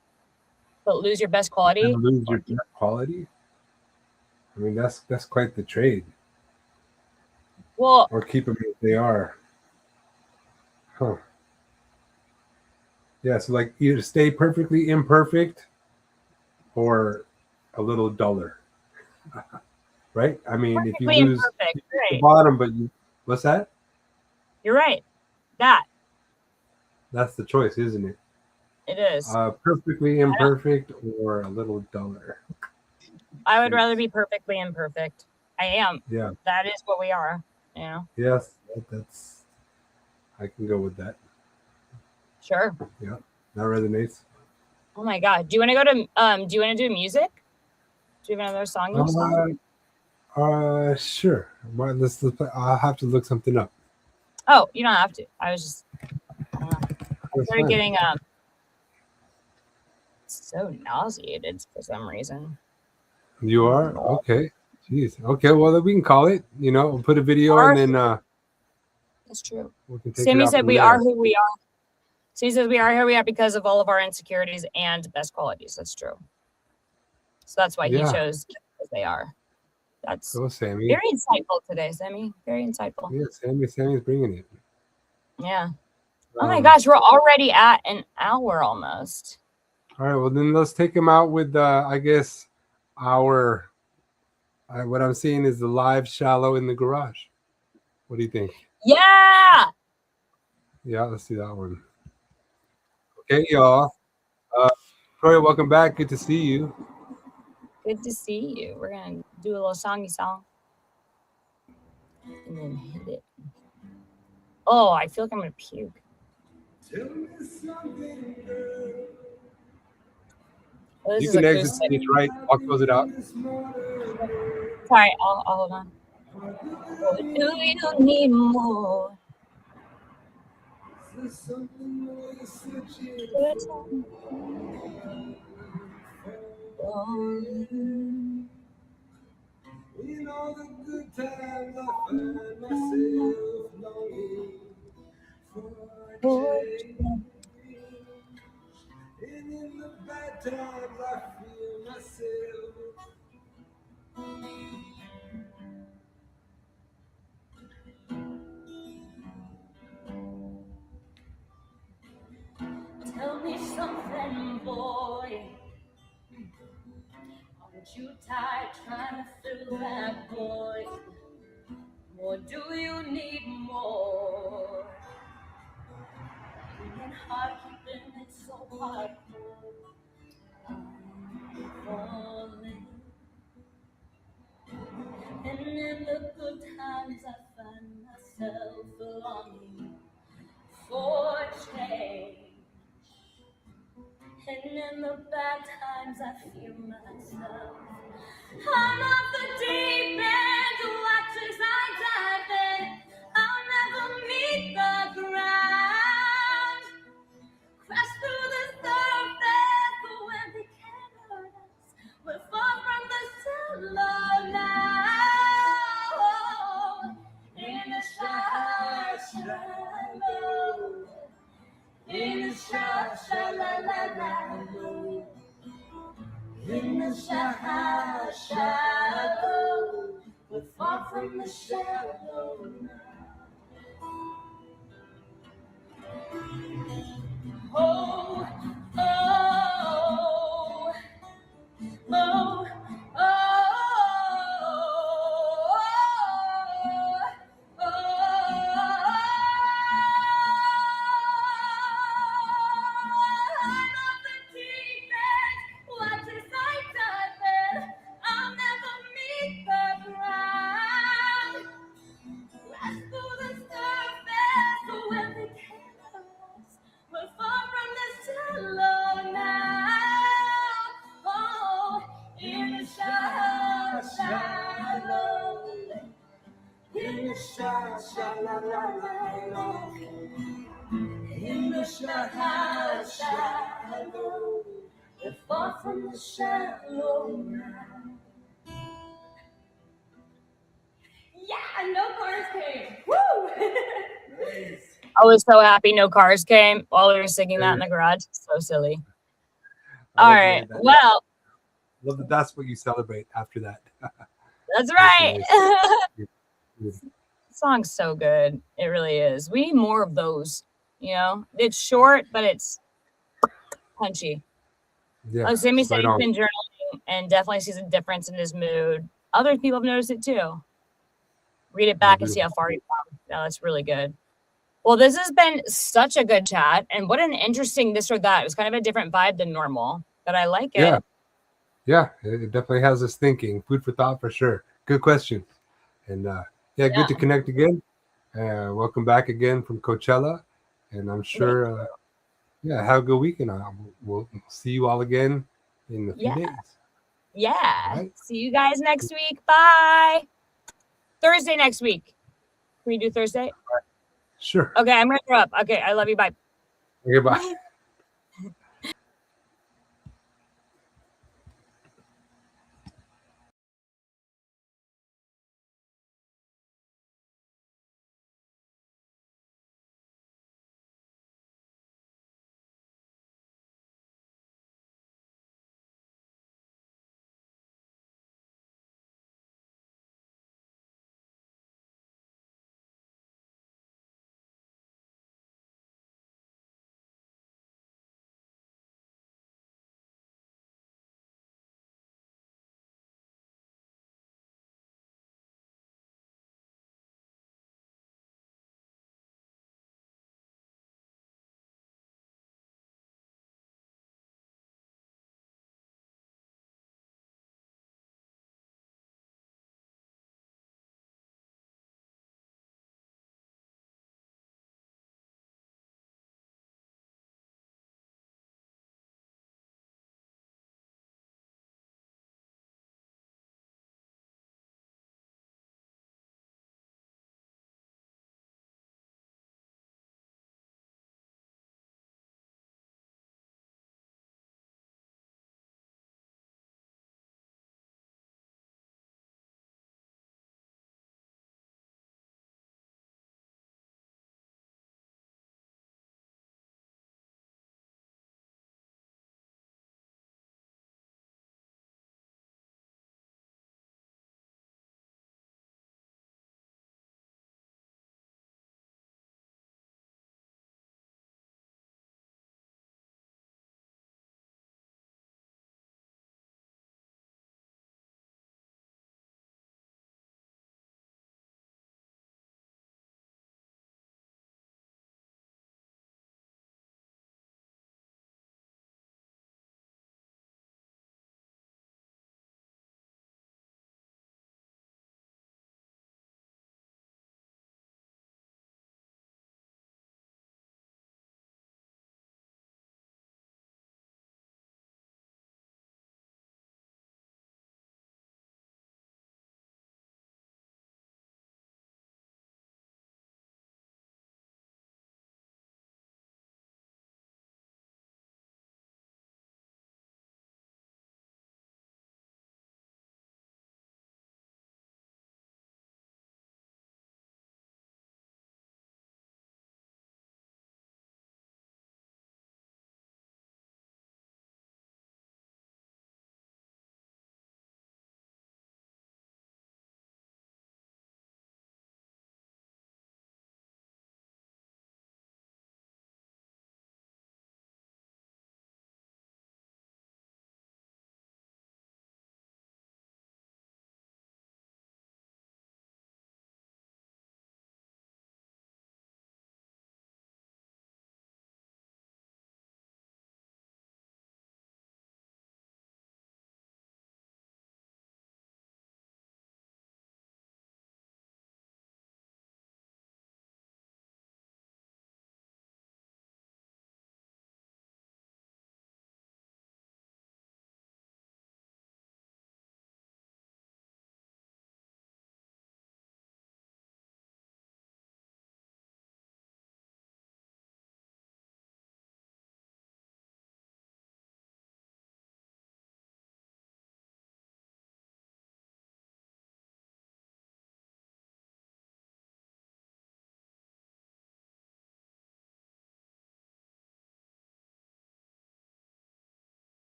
but lose your best quality. Lose your best quality? I mean, that's quite the trade. Well, or keep them as they are. Huh. Yeah, so like either stay perfectly imperfect or a little duller. Right? I mean, if you lose the bottom, but what's that? You're right. That's the choice, isn't it? It is. Perfectly imperfect or a little duller. I would rather be perfectly imperfect. I am. Yeah. That is what we are. You know? Yes, that's. I can go with that. Sure. Yeah, that resonates. Oh my God! Do you want to go to? Do you want to do music? Do you have another song you want? Sure. Well, let's I'll have to look something up. Oh, you don't have to. I was just. I started getting so nauseated for some reason. You are? Okay. Jeez. Okay, well then we can call it. We'll put a video and then that's true. Sammy said we are who we are. Sammy says we are who we are because of all of our insecurities and best qualities. That's true. So that's why he chose as they are. That's Sammy. Very insightful today, Sammy. Very insightful. Yeah, Sammy's bringing it. Yeah. Oh my gosh, we're already at an hour almost. All right, well then let's take him out with I guess our what I'm seeing is the live shallow in the garage. What do you think? Yeah. Yeah, let's see that one. Okay, y'all. Victoria, welcome back. Good to see you. Good to see you. We're gonna do a little songy song and then hit it. Oh, I feel like I'm gonna puke. Oh, this You is can exit acoustic. stage right. I'll close it out. Sorry, I'll hold on. Or do you need more? In all the good times, I find myself longing for change. And in the bad times, I feel myself. Tell me something, boy. Aren't you tired trying to fill that void? Or do you need more? Being hard, keeping it so hard. I'm falling. And in the good times, I find myself longing for change. And in the bad times, I feel myself. I'm off the deep end, watches I dive in. I'll never meet the ground. Crash through the surface, but when they can't hurt us, we're far from the shallow now. In the shallow, in the shallow, in the shallow, we're far from the shallow now. Oh, oh, oh, oh, I'm off the deep end, what is I done? I'll never meet the ground. Rise through the surface, but when we can't rise, we're far from the shallow now. Oh, in the shallow, in the shallow, in the shallow, we're far from the shallow now. Yeah, no cars came. Woo! I was so happy no cars came while we were singing that in the garage. So silly. All right. Well, Love that. That's what you celebrate after that. that's right. Nice. The song's so good. It really is. We need more of those. You know, it's short, but it's punchy. Yeah. Sammy said right he's on. been journaling and definitely sees a difference in his mood. Other people have noticed it too. Read it back and see how far you've come. Yeah, that's really good. Well, this has been such a good chat, and what an interesting this or that. It was kind of a different vibe than normal, but I like it. Yeah, it definitely has us thinking. Food for thought for sure. Good question. And good to connect again. Welcome back again from Coachella. And I'm sure, have a good weekend. We'll see you all again in a few days. Yeah. Right. See you guys next week. Bye. Thursday next week. Can we do Thursday? Sure. Okay, I'm going to throw up. Okay, I love you. Bye. Okay, bye.